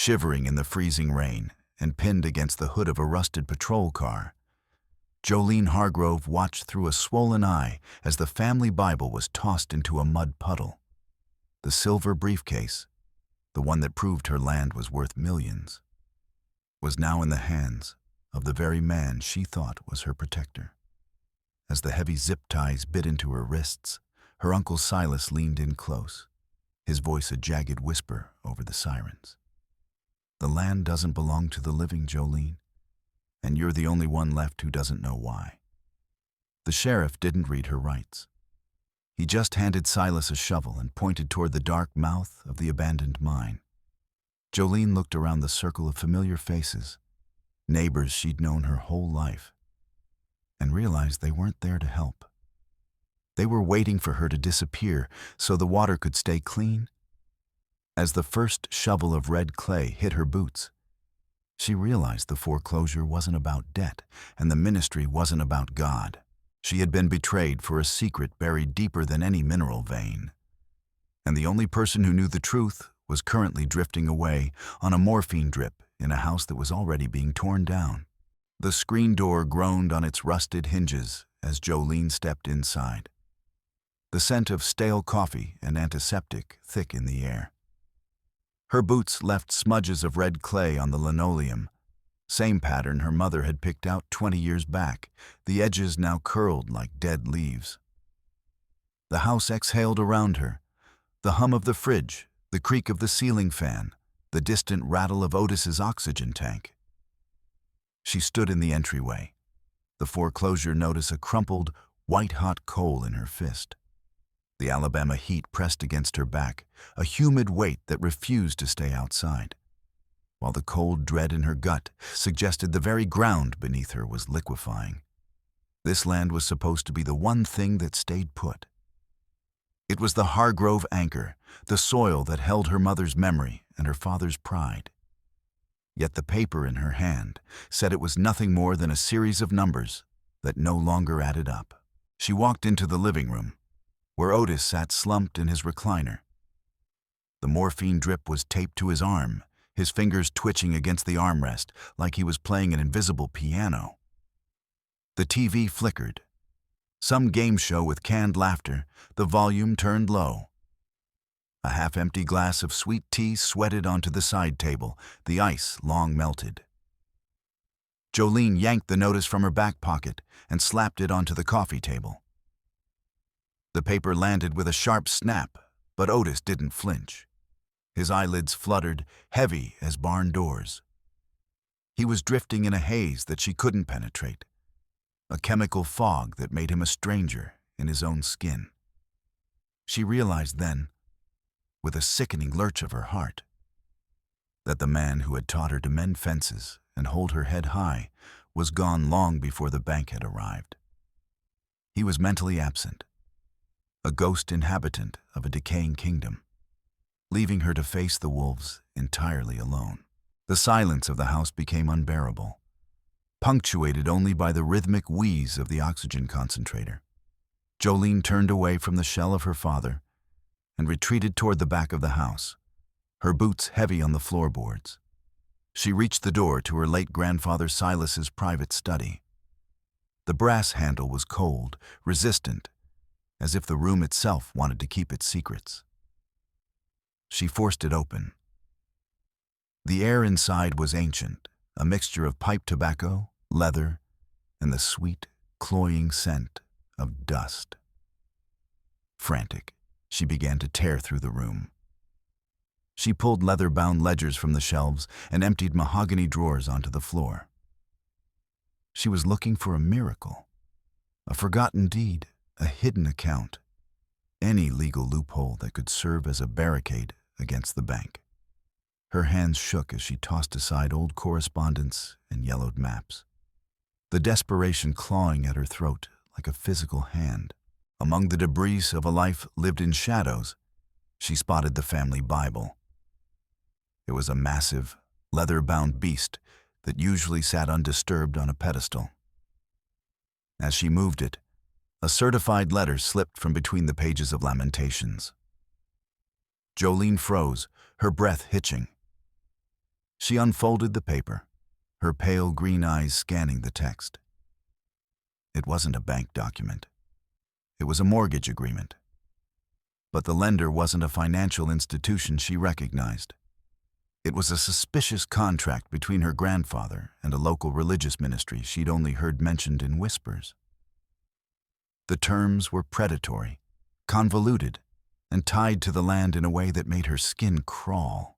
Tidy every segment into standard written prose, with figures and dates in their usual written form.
shivering in the freezing rain and pinned against the hood of a rusted patrol car. Jolene Hargrove watched through a swollen eye as the family Bible was tossed into a mud puddle. The silver briefcase, the one that proved her land was worth millions, was now in the hands of the very man she thought was her protector. As the heavy zip ties bit into her wrists, her Uncle Silas leaned in close, his voice a jagged whisper over the sirens. "The land doesn't belong to the living, Jolene, and you're the only one left who doesn't know why." The sheriff didn't read her rights. He just handed Silas a shovel and pointed toward the dark mouth of the abandoned mine. Jolene looked around the circle of familiar faces, neighbors she'd known her whole life, and realized they weren't there to help. They were waiting for her to disappear so the water could stay clean. As the first shovel of red clay hit her boots, she realized the foreclosure wasn't about debt and the ministry wasn't about God. She had been betrayed for a secret buried deeper than any mineral vein. And the only person who knew the truth was currently drifting away on a morphine drip in a house that was already being torn down. The screen door groaned on its rusted hinges as Jolene stepped inside, the scent of stale coffee and antiseptic thick in the air. Her boots left smudges of red clay on the linoleum, same pattern her mother had picked out 20 years back, the edges now curled like dead leaves. The house exhaled around her, the hum of the fridge, the creak of the ceiling fan, the distant rattle of Otis's oxygen tank. She stood in the entryway, the foreclosure notice a crumpled, white-hot coal in her fist. The Alabama heat pressed against her back, a humid weight that refused to stay outside, while the cold dread in her gut suggested the very ground beneath her was liquefying. This land was supposed to be the one thing that stayed put. It was the Hargrove anchor, the soil that held her mother's memory and her father's pride. Yet the paper in her hand said it was nothing more than a series of numbers that no longer added up. She walked into the living room, where Otis sat slumped in his recliner. The morphine drip was taped to his arm, his fingers twitching against the armrest like he was playing an invisible piano. The TV flickered. Some game show with canned laughter, the volume turned low. A half-empty glass of sweet tea sweated onto the side table, the ice long melted. Jolene yanked the notice from her back pocket and slapped it onto the coffee table. The paper landed with a sharp snap, but Otis didn't flinch. His eyelids fluttered, heavy as barn doors. He was drifting in a haze that she couldn't penetrate, a chemical fog that made him a stranger in his own skin. She realized then, with a sickening lurch of her heart, that the man who had taught her to mend fences and hold her head high was gone long before the bank had arrived. He was mentally absent, a ghost inhabitant of a decaying kingdom, leaving her to face the wolves entirely alone. The silence of the house became unbearable, punctuated only by the rhythmic wheeze of the oxygen concentrator. Jolene turned away from the shell of her father and retreated toward the back of the house, her boots heavy on the floorboards. She reached the door to her late grandfather Silas's private study. The brass handle was cold, resistant, as if the room itself wanted to keep its secrets. She forced it open. The air inside was ancient, a mixture of pipe tobacco, leather, and the sweet, cloying scent of dust. Frantic, she began to tear through the room. She pulled leather-bound ledgers from the shelves and emptied mahogany drawers onto the floor. She was looking for a miracle, a forgotten deed, a hidden account, any legal loophole that could serve as a barricade against the bank. Her hands shook as she tossed aside old correspondence and yellowed maps, the desperation clawing at her throat like a physical hand. Among the debris of a life lived in shadows, she spotted the family Bible. It was a massive, leather-bound beast that usually sat undisturbed on a pedestal. As she moved it, a certified letter slipped from between the pages of Lamentations. Jolene froze, her breath hitching. She unfolded the paper, her pale green eyes scanning the text. It wasn't a bank document. It was a mortgage agreement. But the lender wasn't a financial institution she recognized. It was a suspicious contract between her grandfather and a local religious ministry she'd only heard mentioned in whispers. The terms were predatory, convoluted, and tied to the land in a way that made her skin crawl.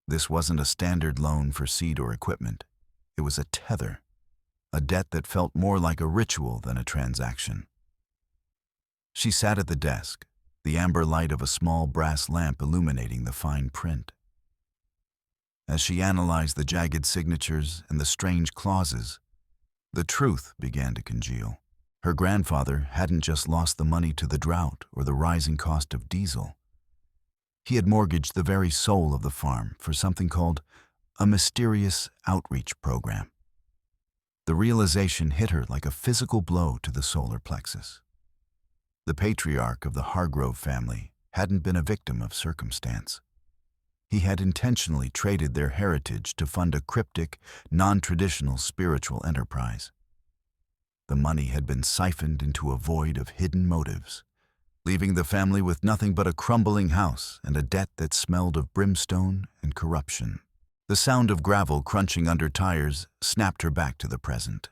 This wasn't a standard loan for seed or equipment. It was a tether, a debt that felt more like a ritual than a transaction. She sat at the desk, the amber light of a small brass lamp illuminating the fine print. As she analyzed the jagged signatures and the strange clauses, the truth began to congeal. Her grandfather hadn't just lost the money to the drought or the rising cost of diesel. He had mortgaged the very soul of the farm for something called a mysterious outreach program. The realization hit her like a physical blow to the solar plexus. The patriarch of the Hargrove family hadn't been a victim of circumstance. He had intentionally traded their heritage to fund a cryptic, non-traditional spiritual enterprise. The money had been siphoned into a void of hidden motives, leaving the family with nothing but a crumbling house and a debt that smelled of brimstone and corruption. The sound of gravel crunching under tires snapped her back to the present.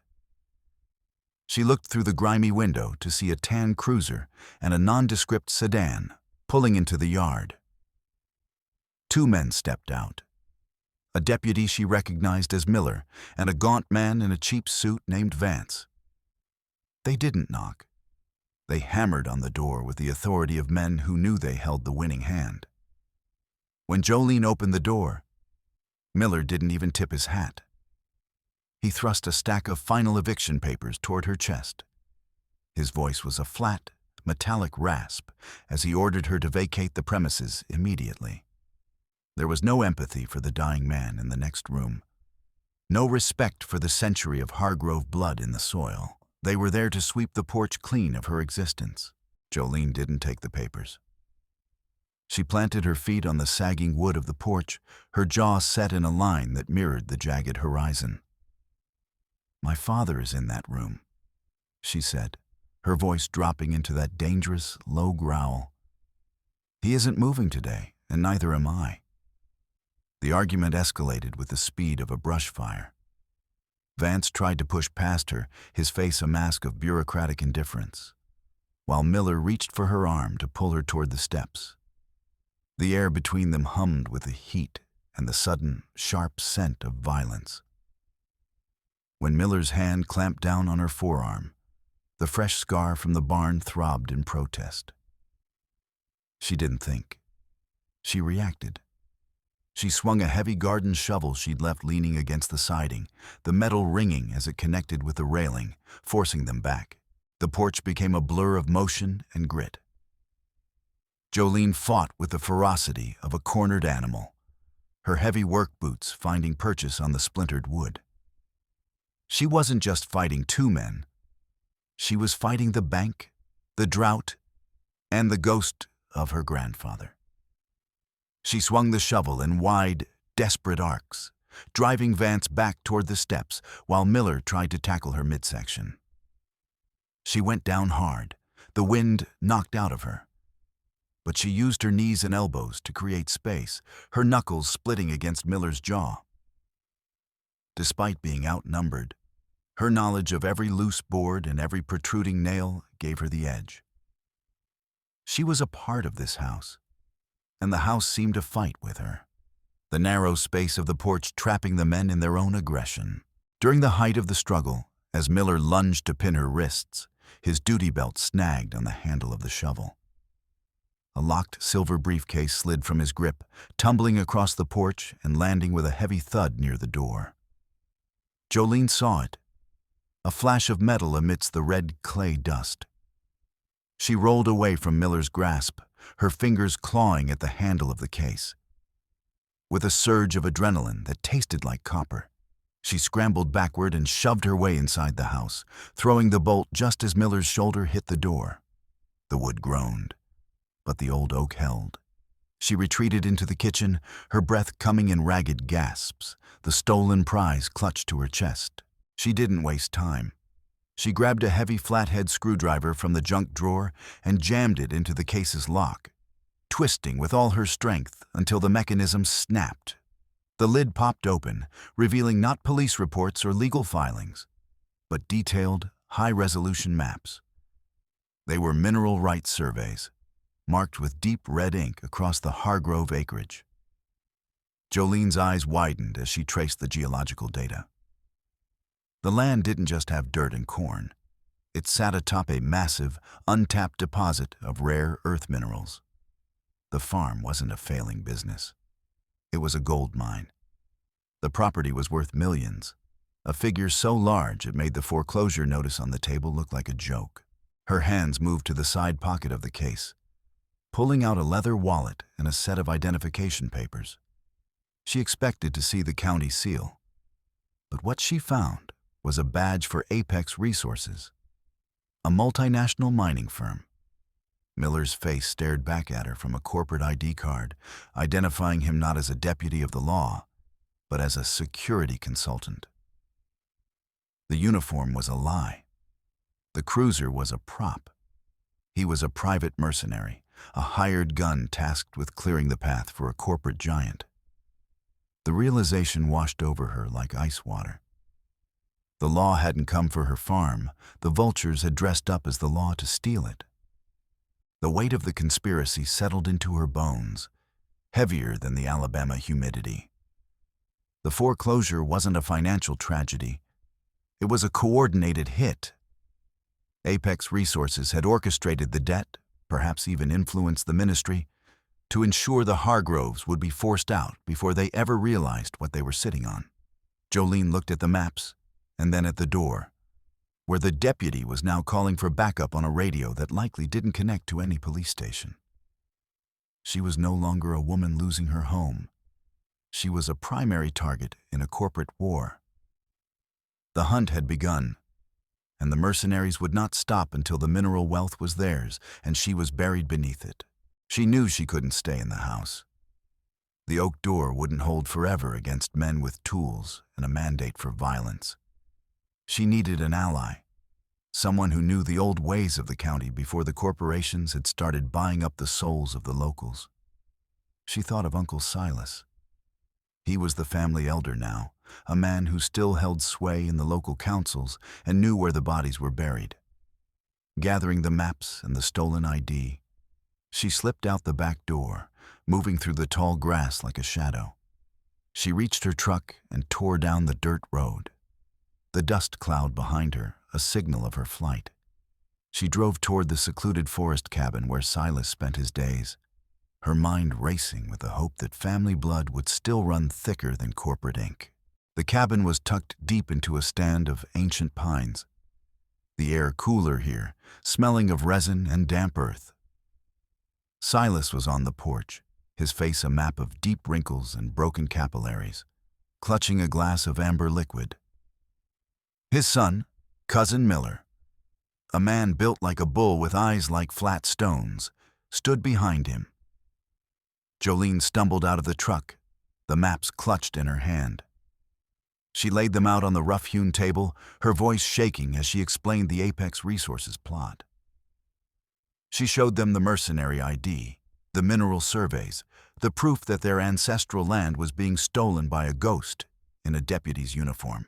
She looked through the grimy window to see a tan cruiser and a nondescript sedan pulling into the yard. Two men stepped out. A deputy she recognized as Miller and a gaunt man in a cheap suit named Vance. They didn't knock. They hammered on the door with the authority of men who knew they held the winning hand. When Jolene opened the door, Miller didn't even tip his hat. He thrust a stack of final eviction papers toward her chest. His voice was a flat, metallic rasp as he ordered her to vacate the premises immediately. There was no empathy for the dying man in the next room. No respect for the century of Hargrove blood in the soil. They were there to sweep the porch clean of her existence. Jolene didn't take the papers. She planted her feet on the sagging wood of the porch, her jaw set in a line that mirrored the jagged horizon. "My father is in that room," she said, her voice dropping into that dangerous, low growl. "He isn't moving today, and neither am I." The argument escalated with the speed of a brush fire. Vance tried to push past her, his face a mask of bureaucratic indifference, while Miller reached for her arm to pull her toward the steps. The air between them hummed with the heat and the sudden, sharp scent of violence. When Miller's hand clamped down on her forearm, the fresh scar from the barn throbbed in protest. She didn't think. She reacted. She swung a heavy garden shovel she'd left leaning against the siding, the metal ringing as it connected with the railing, forcing them back. The porch became a blur of motion and grit. Jolene fought with the ferocity of a cornered animal, her heavy work boots finding purchase on the splintered wood. She wasn't just fighting two men. She was fighting the bank, the drought, and the ghost of her grandfather. She swung the shovel in wide, desperate arcs, driving Vance back toward the steps while Miller tried to tackle her midsection. She went down hard, the wind knocked out of her. But she used her knees and elbows to create space, her knuckles splitting against Miller's jaw. Despite being outnumbered, her knowledge of every loose board and every protruding nail gave her the edge. She was a part of this house, and the house seemed to fight with her, the narrow space of the porch trapping the men in their own aggression. During the height of the struggle, as Miller lunged to pin her wrists, his duty belt snagged on the handle of the shovel. A locked silver briefcase slid from his grip, tumbling across the porch and landing with a heavy thud near the door. Jolene saw it, a flash of metal amidst the red clay dust. She rolled away from Miller's grasp, her fingers clawing at the handle of the case. With a surge of adrenaline that tasted like copper, she scrambled backward and shoved her way inside the house, throwing the bolt just as Miller's shoulder hit the door. The wood groaned, but the old oak held. She retreated into the kitchen, her breath coming in ragged gasps, the stolen prize clutched to her chest. She didn't waste time. She grabbed a heavy flathead screwdriver from the junk drawer and jammed it into the case's lock, twisting with all her strength until the mechanism snapped. The lid popped open, revealing not police reports or legal filings, but detailed, high-resolution maps. They were mineral rights surveys, marked with deep red ink across the Hargrove acreage. Jolene's eyes widened as she traced the geological data. The land didn't just have dirt and corn. It sat atop a massive, untapped deposit of rare earth minerals. The farm wasn't a failing business. It was a gold mine. The property was worth millions, a figure so large it made the foreclosure notice on the table look like a joke. Her hands moved to the side pocket of the case, pulling out a leather wallet and a set of identification papers. She expected to see the county seal, but what she found was a badge for Apex Resources, a multinational mining firm. Miller's face stared back at her from a corporate ID card, identifying him not as a deputy of the law, but as a security consultant. The uniform was a lie. The cruiser was a prop. He was a private mercenary, a hired gun tasked with clearing the path for a corporate giant. The realization washed over her like ice water. The law hadn't come for her farm. The vultures had dressed up as the law to steal it. The weight of the conspiracy settled into her bones, heavier than the Alabama humidity. The foreclosure wasn't a financial tragedy. It was a coordinated hit. Apex Resources had orchestrated the debt, perhaps even influenced the ministry, to ensure the Hargroves would be forced out before they ever realized what they were sitting on. Jolene looked at the maps, and then at the door, where the deputy was now calling for backup on a radio that likely didn't connect to any police station. She was no longer a woman losing her home. She was a primary target in a corporate war. The hunt had begun, and the mercenaries would not stop until the mineral wealth was theirs and she was buried beneath it. She knew she couldn't stay in the house. The oak door wouldn't hold forever against men with tools and a mandate for violence. She needed an ally, someone who knew the old ways of the county before the corporations had started buying up the souls of the locals. She thought of Uncle Silas. He was the family elder now, a man who still held sway in the local councils and knew where the bodies were buried. Gathering the maps and the stolen ID, she slipped out the back door, moving through the tall grass like a shadow. She reached her truck and tore down the dirt road, the dust cloud behind her a signal of her flight. She drove toward the secluded forest cabin where Silas spent his days, her mind racing with the hope that family blood would still run thicker than corporate ink. The cabin was tucked deep into a stand of ancient pines, the air cooler here, smelling of resin and damp earth. Silas was on the porch, his face a map of deep wrinkles and broken capillaries, clutching a glass of amber liquid. His son, Cousin Miller, a man built like a bull with eyes like flat stones, stood behind him. Jolene stumbled out of the truck, the maps clutched in her hand. She laid them out on the rough-hewn table, her voice shaking as she explained the Apex Resources plot. She showed them the mercenary ID, the mineral surveys, the proof that their ancestral land was being stolen by a ghost in a deputy's uniform.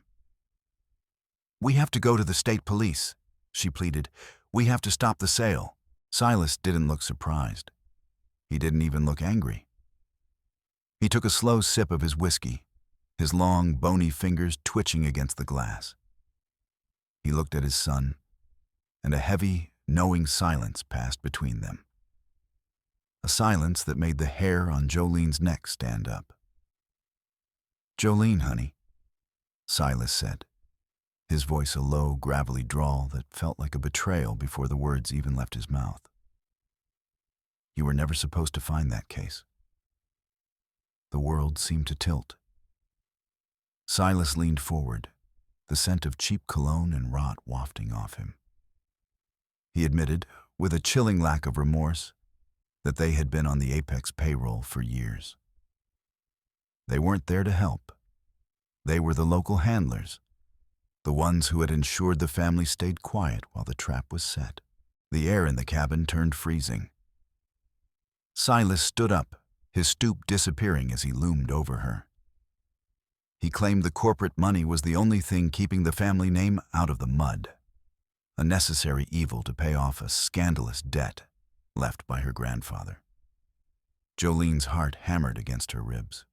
"We have to go to the state police," she pleaded. "We have to stop the sale." Silas didn't look surprised. He didn't even look angry. He took a slow sip of his whiskey, his long, bony fingers twitching against the glass. He looked at his son, and a heavy, knowing silence passed between them. A silence that made the hair on Jolene's neck stand up. "Jolene, honey," Silas said, his voice a low, gravelly drawl that felt like a betrayal before the words even left his mouth. "You were never supposed to find that case." The world seemed to tilt. Silas leaned forward, the scent of cheap cologne and rot wafting off him. He admitted, with a chilling lack of remorse, that they had been on the Apex payroll for years. They weren't there to help. They were the local handlers, the ones who had ensured the family stayed quiet while the trap was set. The air in the cabin turned freezing. Silas stood up, his stoop disappearing as he loomed over her. He claimed the corporate money was the only thing keeping the family name out of the mud, a necessary evil to pay off a scandalous debt left by her grandfather. Jolene's heart hammered against her ribs.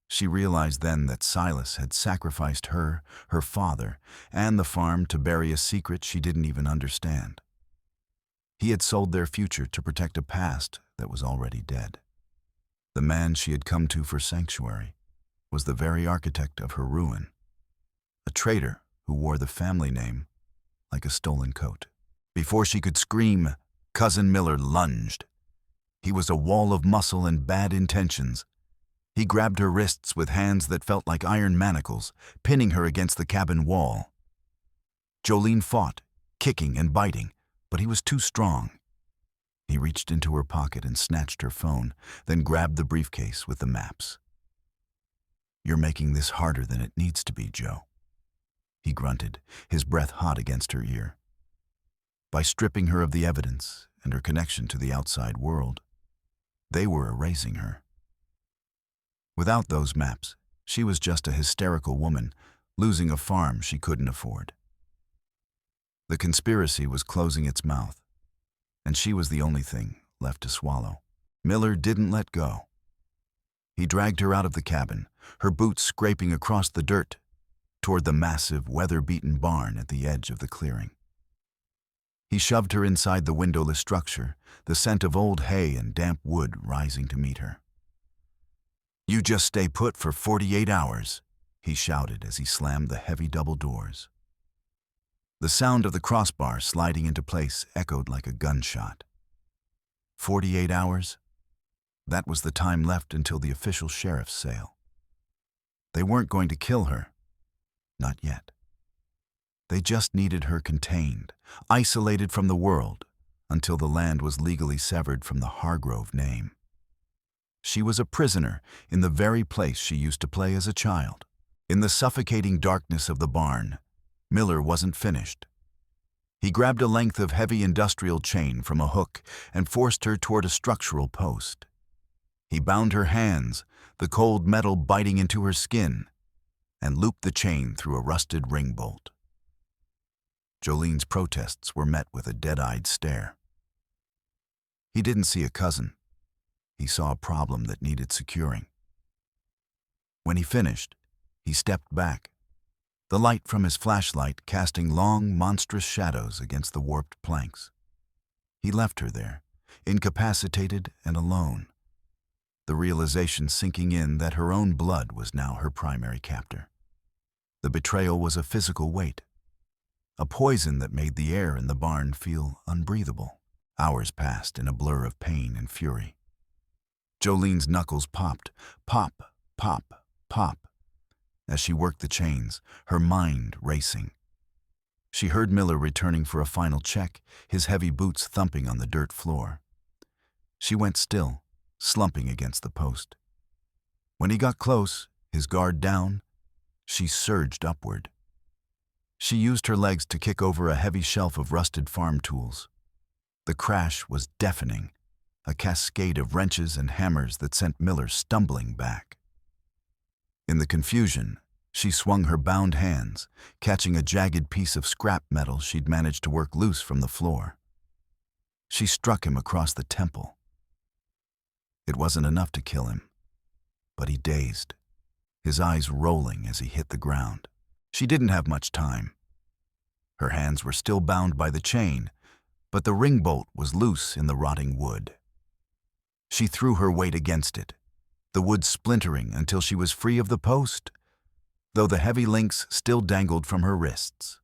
She realized then that Silas had sacrificed her, her father, and the farm to bury a secret she didn't even understand. He had sold their future to protect a past that was already dead. The man she had come to for sanctuary was the very architect of her ruin, a traitor who wore the family name like a stolen coat. Before she could scream, Cousin Miller lunged. He was a wall of muscle and bad intentions. He grabbed her wrists with hands that felt like iron manacles, pinning her against the cabin wall. Jolene fought, kicking and biting, but he was too strong. He reached into her pocket and snatched her phone, then grabbed the briefcase with the maps. "You're making this harder than it needs to be, Joe," he grunted, his breath hot against her ear. By stripping her of the evidence and her connection to the outside world, they were erasing her. Without those maps, she was just a hysterical woman, losing a farm she couldn't afford. The conspiracy was closing its mouth, and she was the only thing left to swallow. Miller didn't let go. He dragged her out of the cabin, her boots scraping across the dirt, toward the massive, weather-beaten barn at the edge of the clearing. He shoved her inside the windowless structure, the scent of old hay and damp wood rising to meet her. "You just stay put for 48 hours, he shouted as he slammed the heavy double doors. The sound of the crossbar sliding into place echoed like a gunshot. 48 hours? That was the time left until the official sheriff's sale. They weren't going to kill her. Not yet. They just needed her contained, isolated from the world, until the land was legally severed from the Hargrove name. She was a prisoner in the very place she used to play as a child. In the suffocating darkness of the barn, Miller wasn't finished. He grabbed a length of heavy industrial chain from a hook and forced her toward a structural post. He bound her hands, the cold metal biting into her skin, and looped the chain through a rusted ring bolt. Jolene's protests were met with a dead-eyed stare. He didn't see a cousin. He saw a problem that needed securing. When he finished, he stepped back, the light from his flashlight casting long, monstrous shadows against the warped planks. He left her there, incapacitated and alone, the realization sinking in that her own blood was now her primary captor. The betrayal was a physical weight, a poison that made the air in the barn feel unbreathable. Hours passed in a blur of pain and fury. Jolene's knuckles popped, pop, pop, pop, as she worked the chains, her mind racing. She heard Miller returning for a final check, his heavy boots thumping on the dirt floor. She went still, slumping against the post. When he got close, his guard down, she surged upward. She used her legs to kick over a heavy shelf of rusted farm tools. The crash was deafening, a cascade of wrenches and hammers that sent Miller stumbling back. In the confusion, she swung her bound hands, catching a jagged piece of scrap metal she'd managed to work loose from the floor. She struck him across the temple. It wasn't enough to kill him, but he dazed, his eyes rolling as he hit the ground. She didn't have much time. Her hands were still bound by the chain, but the ring bolt was loose in the rotting wood. She threw her weight against it, the wood splintering until she was free of the post, though the heavy links still dangled from her wrists.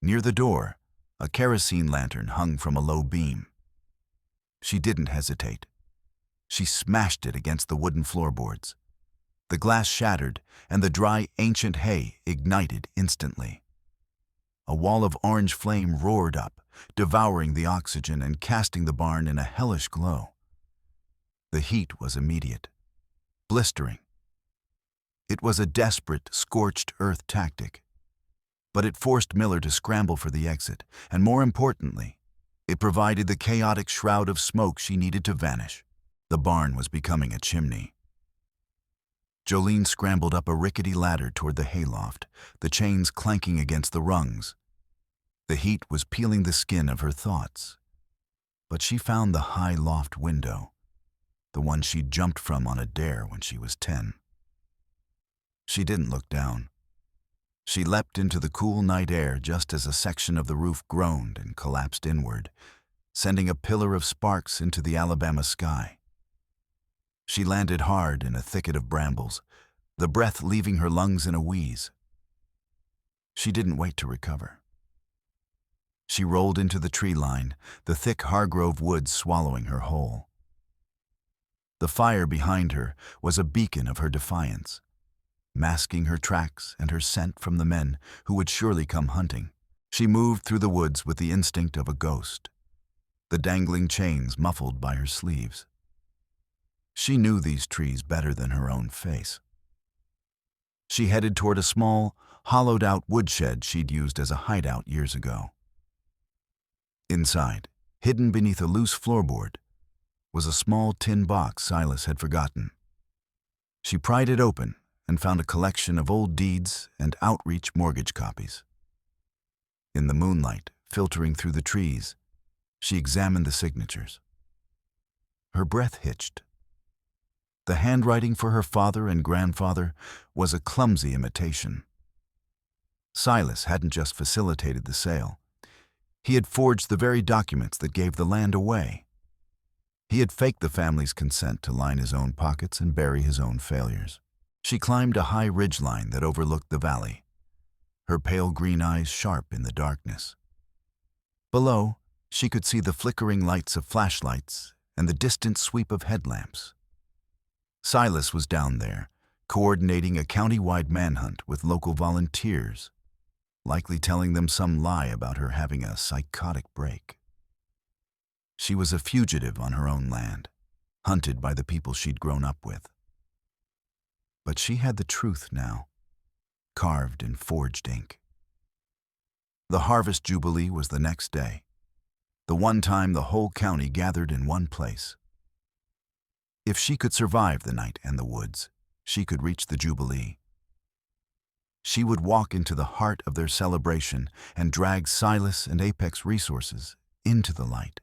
Near the door, a kerosene lantern hung from a low beam. She didn't hesitate. She smashed it against the wooden floorboards. The glass shattered, and the dry, ancient hay ignited instantly. A wall of orange flame roared up, devouring the oxygen and casting the barn in a hellish glow. The heat was immediate, blistering. It was a desperate, scorched earth tactic. But it forced Miller to scramble for the exit, and more importantly, it provided the chaotic shroud of smoke she needed to vanish. The barn was becoming a chimney. Jolene scrambled up a rickety ladder toward the hayloft, the chains clanking against the rungs. The heat was peeling the skin of her thoughts. But she found the high loft window, the one she'd jumped from on a dare when she was 10. She didn't look down. She leapt into the cool night air just as a section of the roof groaned and collapsed inward, sending a pillar of sparks into the Alabama sky. She landed hard in a thicket of brambles, the breath leaving her lungs in a wheeze. She didn't wait to recover. She rolled into the tree line, the thick Hargrove woods swallowing her whole. The fire behind her was a beacon of her defiance, masking her tracks and her scent from the men who would surely come hunting. She moved through the woods with the instinct of a ghost, the dangling chains muffled by her sleeves. She knew these trees better than her own face. She headed toward a small, hollowed-out woodshed she'd used as a hideout years ago. Inside, hidden beneath a loose floorboard, was a small tin box Silas had forgotten. She pried it open and found a collection of old deeds and outreach mortgage copies. In the moonlight, filtering through the trees, she examined the signatures. Her breath hitched. The handwriting for her father and grandfather was a clumsy imitation. Silas hadn't just facilitated the sale. He had forged the very documents that gave the land away. He had faked the family's consent to line his own pockets and bury his own failures. She climbed a high ridgeline that overlooked the valley, her pale green eyes sharp in the darkness. Below, she could see the flickering lights of flashlights and the distant sweep of headlamps. Silas was down there, coordinating a county-wide manhunt with local volunteers, likely telling them some lie about her having a psychotic break. She was a fugitive on her own land, hunted by the people she'd grown up with. But she had the truth now, carved in forged ink. The Harvest Jubilee was the next day, the one time the whole county gathered in one place. If she could survive the night and the woods, she could reach the Jubilee. She would walk into the heart of their celebration and drag Silas and Apex Resources into the light,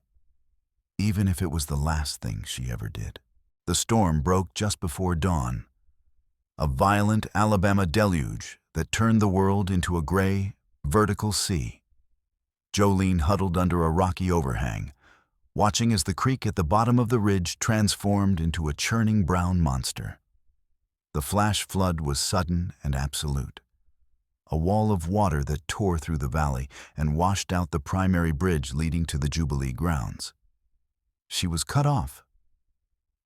even if it was the last thing she ever did. The storm broke just before dawn, a violent Alabama deluge that turned the world into a gray, vertical sea. Jolene huddled under a rocky overhang, watching as the creek at the bottom of the ridge transformed into a churning brown monster. The flash flood was sudden and absolute, a wall of water that tore through the valley and washed out the primary bridge leading to the Jubilee grounds. She was cut off.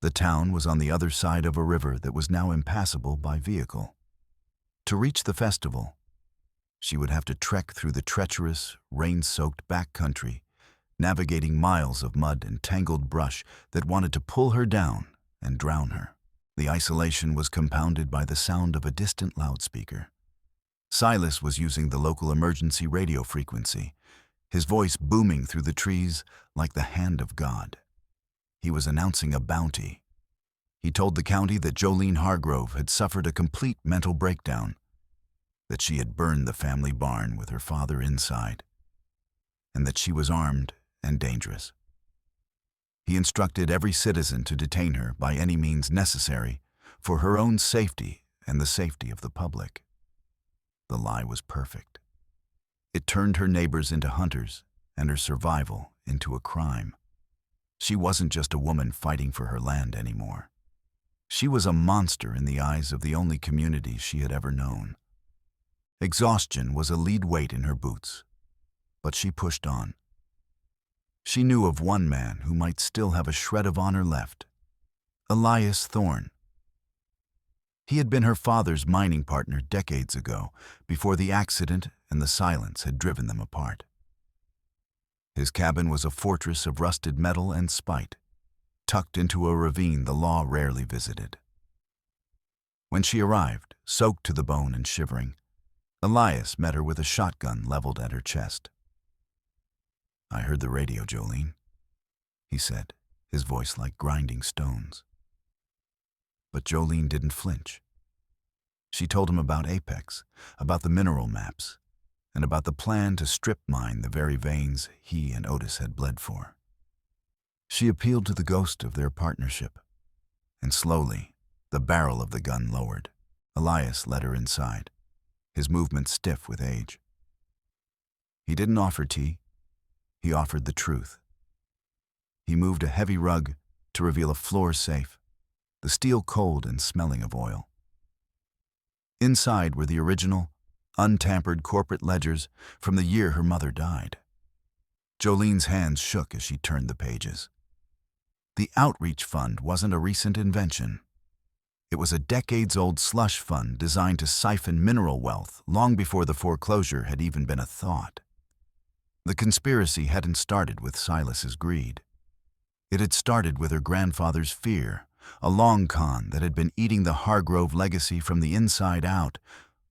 The town was on the other side of a river that was now impassable by vehicle. To reach the festival, she would have to trek through the treacherous, rain-soaked back country, navigating miles of mud and tangled brush that wanted to pull her down and drown her. The isolation was compounded by the sound of a distant loudspeaker. Silas was using the local emergency radio frequency, his voice booming through the trees like the hand of God. He was announcing a bounty. He told the county that Jolene Hargrove had suffered a complete mental breakdown, that she had burned the family barn with her father inside, and that she was armed and dangerous. He instructed every citizen to detain her by any means necessary for her own safety and the safety of the public. The lie was perfect. It turned her neighbors into hunters and her survival into a crime. She wasn't just a woman fighting for her land anymore. She was a monster in the eyes of the only community she had ever known. Exhaustion was a lead weight in her boots, but she pushed on. She knew of one man who might still have a shred of honor left, Elias Thorne. He had been her father's mining partner decades ago, before the accident and the silence had driven them apart. His cabin was a fortress of rusted metal and spite, tucked into a ravine the law rarely visited. When she arrived, soaked to the bone and shivering, Elias met her with a shotgun leveled at her chest. "I heard the radio, Jolene," he said, his voice like grinding stones. But Jolene didn't flinch. She told him about Apex, about the mineral maps, and about the plan to strip mine the very veins he and Otis had bled for. She appealed to the ghost of their partnership, and slowly, the barrel of the gun lowered. Elias led her inside, his movements stiff with age. He didn't offer tea. He offered the truth. He moved a heavy rug to reveal a floor safe, the steel cold and smelling of oil. Inside were the original, untampered corporate ledgers from the year her mother died. Jolene's hands shook as she turned the pages. The Outreach Fund wasn't a recent invention. It was a decades-old slush fund designed to siphon mineral wealth long before the foreclosure had even been a thought. The conspiracy hadn't started with Silas's greed. It had started with her grandfather's fear, a long con that had been eating the Hargrove legacy from the inside out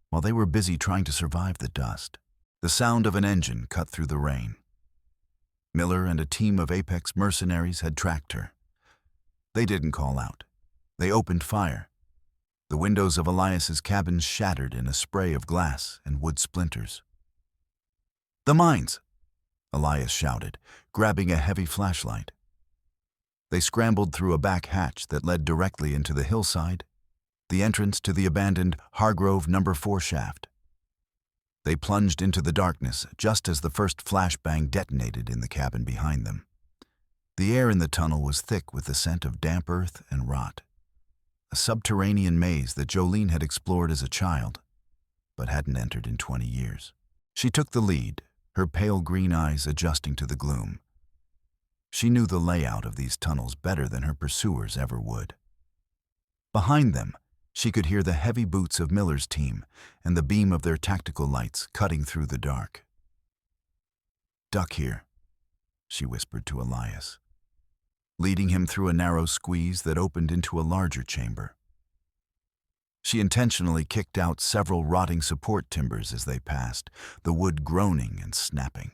while they were busy trying to survive the dust. The sound of an engine cut through the rain. Miller and a team of Apex mercenaries had tracked her. They didn't call out. They opened fire. The windows of Elias's cabin shattered in a spray of glass and wood splinters. "The mines!" Elias shouted, grabbing a heavy flashlight. They scrambled through a back hatch that led directly into the hillside, the entrance to the abandoned Hargrove No. 4 shaft. They plunged into the darkness just as the first flashbang detonated in the cabin behind them. The air in the tunnel was thick with the scent of damp earth and rot, a subterranean maze that Jolene had explored as a child, but hadn't entered in 20 years. She took the lead, her pale green eyes adjusting to the gloom. She knew the layout of these tunnels better than her pursuers ever would. Behind them, she could hear the heavy boots of Miller's team and the beam of their tactical lights cutting through the dark. "Duck here," she whispered to Elias, leading him through a narrow squeeze that opened into a larger chamber. She intentionally kicked out several rotting support timbers as they passed, the wood groaning and snapping.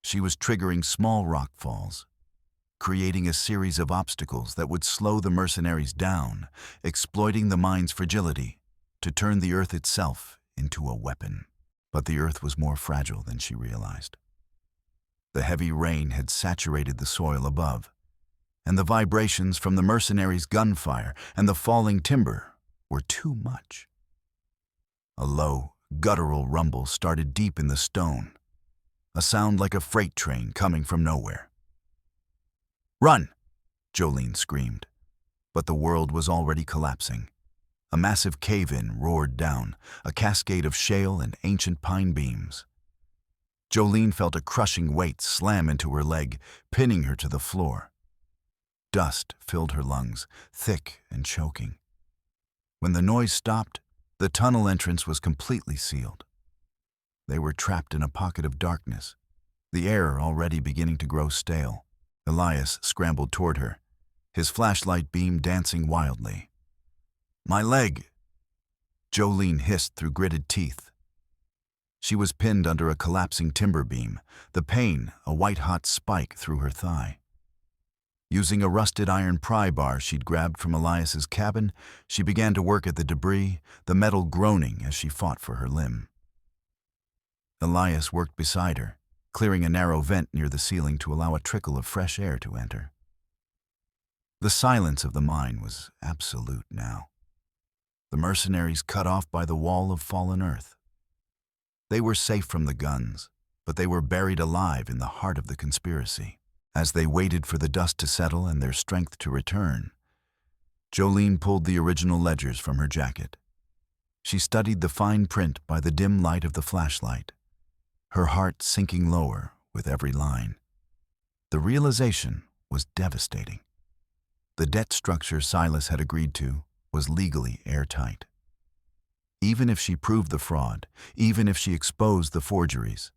She was triggering small rock falls, creating a series of obstacles that would slow the mercenaries down, exploiting the mine's fragility to turn the earth itself into a weapon. But the earth was more fragile than she realized. The heavy rain had saturated the soil above, and the vibrations from the mercenaries' gunfire and the falling timber were too much. A low, guttural rumble started deep in the stone, a sound like a freight train coming from nowhere. "Run!" Jolene screamed, but the world was already collapsing. A massive cave-in roared down, a cascade of shale and ancient pine beams. Jolene felt a crushing weight slam into her leg, pinning her to the floor. Dust filled her lungs, thick and choking. When the noise stopped, the tunnel entrance was completely sealed. They were trapped in a pocket of darkness, the air already beginning to grow stale. Elias scrambled toward her, his flashlight beam dancing wildly. "My leg!" Jolene hissed through gritted teeth. She was pinned under a collapsing timber beam, the pain a white-hot spike through her thigh. Using a rusted iron pry bar she'd grabbed from Elias's cabin, she began to work at the debris, the metal groaning as she fought for her limb. Elias worked beside her, clearing a narrow vent near the ceiling to allow a trickle of fresh air to enter. The silence of the mine was absolute now. The mercenaries cut off by the wall of fallen earth. They were safe from the guns, but they were buried alive in the heart of the conspiracy. As they waited for the dust to settle and their strength to return, Jolene pulled the original ledgers from her jacket. She studied the fine print by the dim light of the flashlight, her heart sinking lower with every line. The realization was devastating. The debt structure Silas had agreed to was legally airtight. Even if she proved the fraud, even if she exposed the forgeries,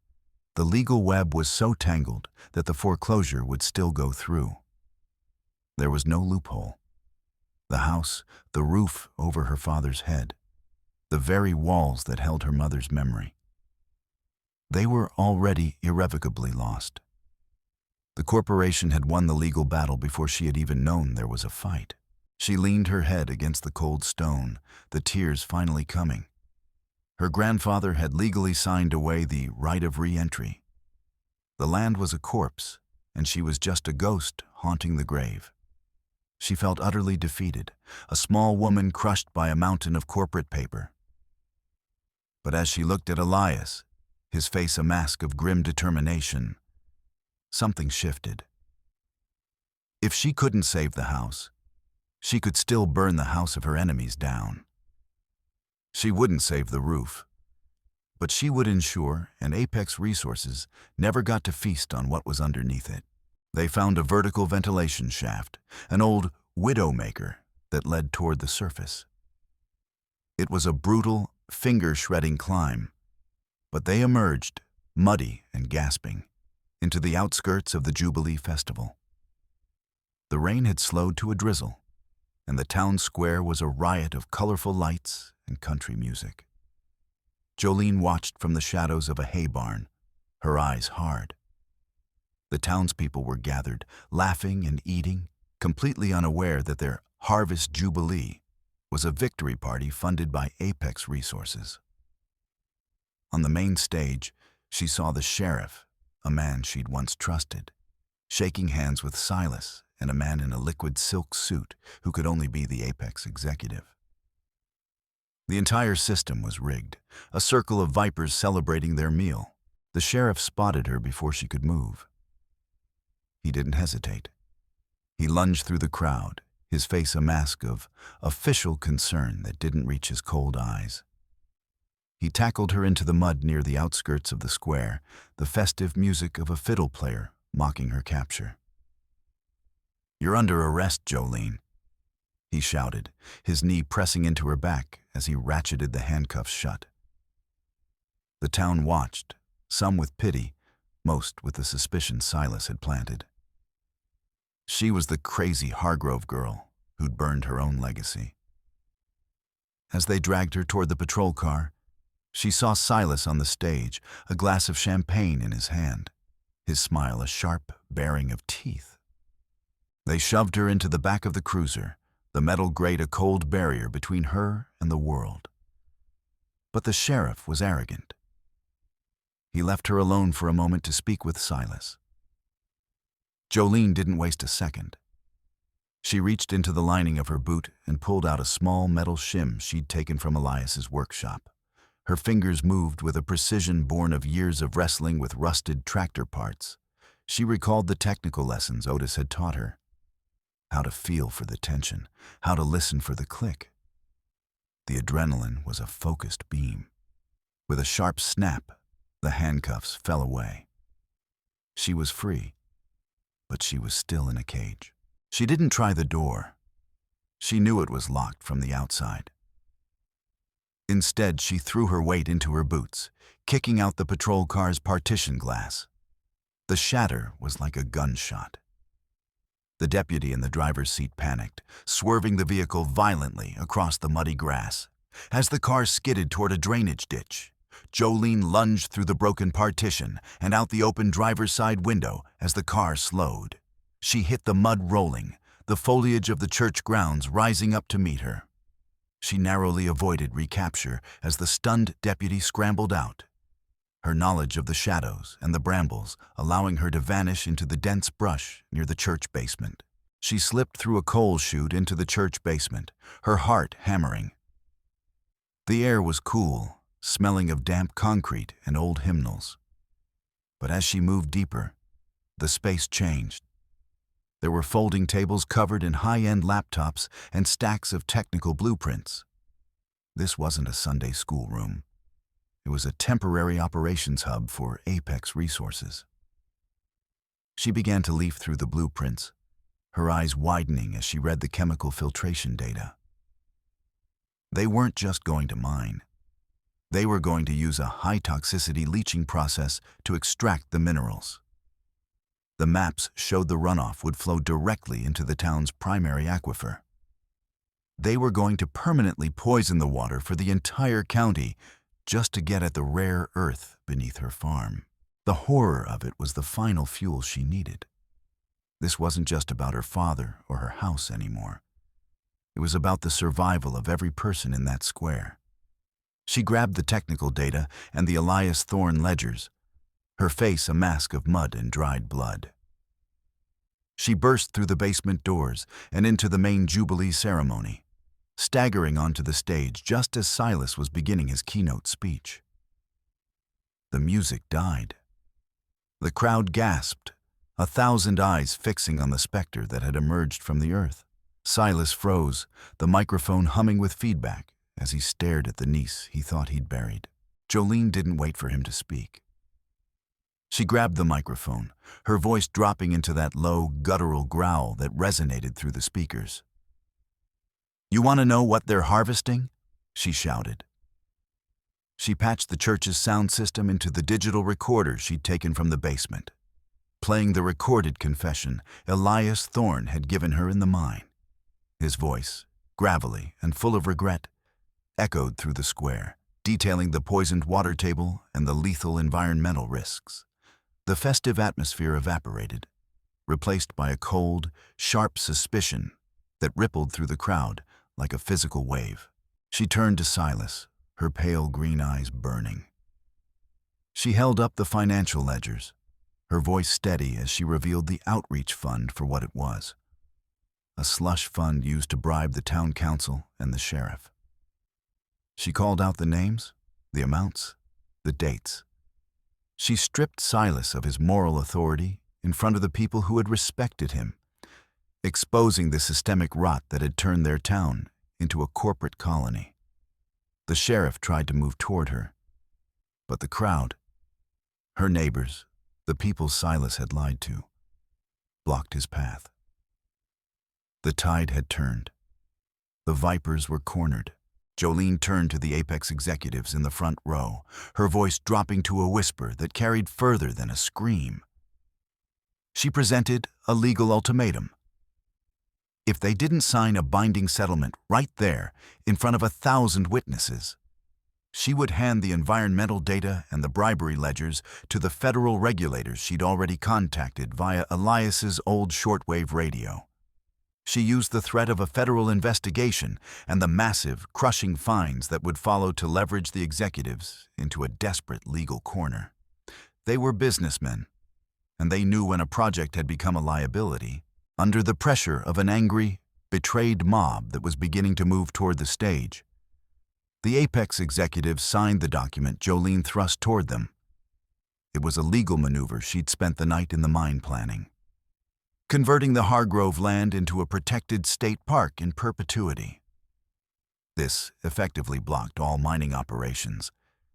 the legal web was so tangled that the foreclosure would still go through. There was no loophole. The house, the roof over her father's head, the very walls that held her mother's memory. They were already irrevocably lost. The corporation had won the legal battle before she had even known there was a fight. She leaned her head against the cold stone, the tears finally coming. Her grandfather had legally signed away the right of re-entry. The land was a corpse, and she was just a ghost haunting the grave. She felt utterly defeated, a small woman crushed by a mountain of corporate paper. But as she looked at Elias, his face a mask of grim determination, something shifted. If she couldn't save the house, she could still burn the house of her enemies down. She wouldn't save the roof, but she would ensure an Apex Resources never got to feast on what was underneath it. They found a vertical ventilation shaft, an old widowmaker that led toward the surface. It was a brutal, finger-shredding climb, but they emerged, muddy and gasping, into the outskirts of the Jubilee Festival. The rain had slowed to a drizzle, and the town square was a riot of colorful lights and country music. Jolene watched from the shadows of a hay barn, her eyes hard. The townspeople were gathered, laughing and eating, completely unaware that their Harvest Jubilee was a victory party funded by Apex Resources. On the main stage, she saw the sheriff, a man she'd once trusted, shaking hands with Silas and a man in a liquid silk suit who could only be the Apex executive. The entire system was rigged, a circle of vipers celebrating their meal. The sheriff spotted her before she could move. He didn't hesitate. He lunged through the crowd, his face a mask of official concern that didn't reach his cold eyes. He tackled her into the mud near the outskirts of the square, the festive music of a fiddle player mocking her capture. "You're under arrest, Jolene," he shouted, his knee pressing into her back as he ratcheted the handcuffs shut. The town watched, some with pity, most with the suspicion Silas had planted. She was the crazy Hargrove girl who'd burned her own legacy. As they dragged her toward the patrol car, she saw Silas on the stage, a glass of champagne in his hand, his smile a sharp baring of teeth. They shoved her into the back of the cruiser, the metal grate a cold barrier between her and the world. But the sheriff was arrogant. He left her alone for a moment to speak with Silas. Jolene didn't waste a second. She reached into the lining of her boot and pulled out a small metal shim she'd taken from Elias's workshop. Her fingers moved with a precision born of years of wrestling with rusted tractor parts. She recalled the technical lessons Otis had taught her. How to feel for the tension, how to listen for the click. The adrenaline was a focused beam. With a sharp snap, the handcuffs fell away. She was free, but she was still in a cage. She didn't try the door. She knew it was locked from the outside. Instead, she threw her weight into her boots, kicking out the patrol car's partition glass. The shatter was like a gunshot. The deputy in the driver's seat panicked, swerving the vehicle violently across the muddy grass. As the car skidded toward a drainage ditch, Jolene lunged through the broken partition and out the open driver's side window as the car slowed. She hit the mud rolling, the foliage of the church grounds rising up to meet her. She narrowly avoided recapture as the stunned deputy scrambled out, her knowledge of the shadows and the brambles allowing her to vanish into the dense brush near the church basement. She slipped through a coal chute into the church basement, her heart hammering. The air was cool, smelling of damp concrete and old hymnals. But as she moved deeper, the space changed. There were folding tables covered in high-end laptops and stacks of technical blueprints. This wasn't a Sunday school room. It was a temporary operations hub for Apex Resources. She began to leaf through the blueprints, her eyes widening as she read the chemical filtration data. They weren't just going to mine. They were going to use a high-toxicity leaching process to extract the minerals. The maps showed the runoff would flow directly into the town's primary aquifer. They were going to permanently poison the water for the entire county just to get at the rare earth beneath her farm. The horror of it was the final fuel she needed. This wasn't just about her father or her house anymore. It was about the survival of every person in that square. She grabbed the technical data and the Elias Thorne ledgers, her face a mask of mud and dried blood. She burst through the basement doors and into the main Jubilee ceremony, staggering onto the stage just as Silas was beginning his keynote speech. The music died. The crowd gasped, 1,000 eyes fixing on the specter that had emerged from the earth. Silas froze, the microphone humming with feedback as he stared at the niece he thought he'd buried. Jolene didn't wait for him to speak. She grabbed the microphone, her voice dropping into that low, guttural growl that resonated through the speakers. "You want to know what they're harvesting?" she shouted. She patched the church's sound system into the digital recorder she'd taken from the basement, playing the recorded confession Elias Thorne had given her in the mine. His voice, gravelly and full of regret, echoed through the square, detailing the poisoned water table and the lethal environmental risks. The festive atmosphere evaporated, replaced by a cold, sharp suspicion that rippled through the crowd like a physical wave. She turned to Silas, her pale green eyes burning. She held up the financial ledgers, her voice steady as she revealed the outreach fund for what it was. A slush fund used to bribe the town council and the sheriff. She called out the names, the amounts, the dates. She stripped Silas of his moral authority in front of the people who had respected him, exposing the systemic rot that had turned their town into a corporate colony. The sheriff tried to move toward her, but the crowd, her neighbors, the people Silas had lied to, blocked his path. The tide had turned. The vipers were cornered. Jolene turned to the Apex executives in the front row, her voice dropping to a whisper that carried further than a scream. She presented a legal ultimatum. If they didn't sign a binding settlement right there in front of 1,000 witnesses, she would hand the environmental data and the bribery ledgers to the federal regulators she'd already contacted via Elias's old shortwave radio. She used the threat of a federal investigation and the massive, crushing fines that would follow to leverage the executives into a desperate legal corner. They were businessmen, and they knew when a project had become a liability. Under the pressure of an angry, betrayed mob that was beginning to move toward the stage, the Apex executives signed the document Jolene thrust toward them. It was a legal maneuver she'd spent the night in the mine planning, converting the Hargrove land into a protected state park in perpetuity. This effectively blocked all mining operations,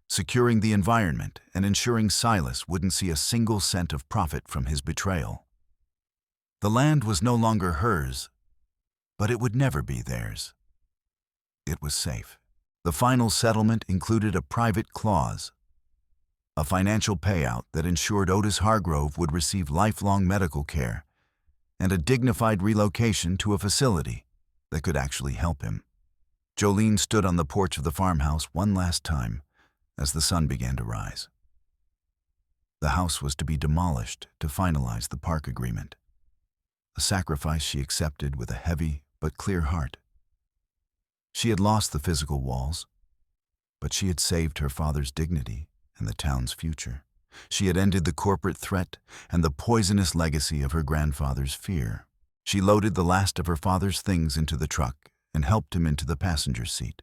securing the environment and ensuring Silas wouldn't see a single cent of profit from his betrayal. The land was no longer hers, but it would never be theirs. It was safe. The final settlement included a private clause, a financial payout that ensured Otis Hargrove would receive lifelong medical care and a dignified relocation to a facility that could actually help him. Jolene stood on the porch of the farmhouse one last time as the sun began to rise. The house was to be demolished to finalize the park agreement, a sacrifice she accepted with a heavy but clear heart. She had lost the physical walls, but she had saved her father's dignity and the town's future. She had ended the corporate threat and the poisonous legacy of her grandfather's fear. She loaded the last of her father's things into the truck and helped him into the passenger seat.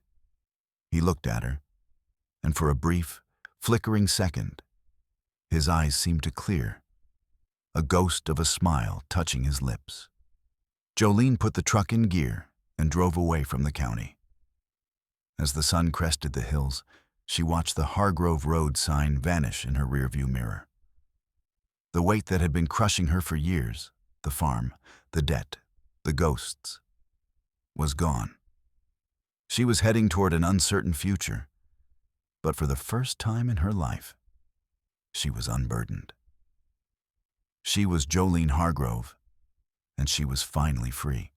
He looked at her, and for a brief, flickering second, his eyes seemed to clear, a ghost of a smile touching his lips. Jolene put the truck in gear and drove away from the county. As the sun crested the hills, she watched the Hargrove Road sign vanish in her rearview mirror. The weight that had been crushing her for years, the farm, the debt, the ghosts, was gone. She was heading toward an uncertain future, but for the first time in her life, she was unburdened. She was Jolene Hargrove, and she was finally free.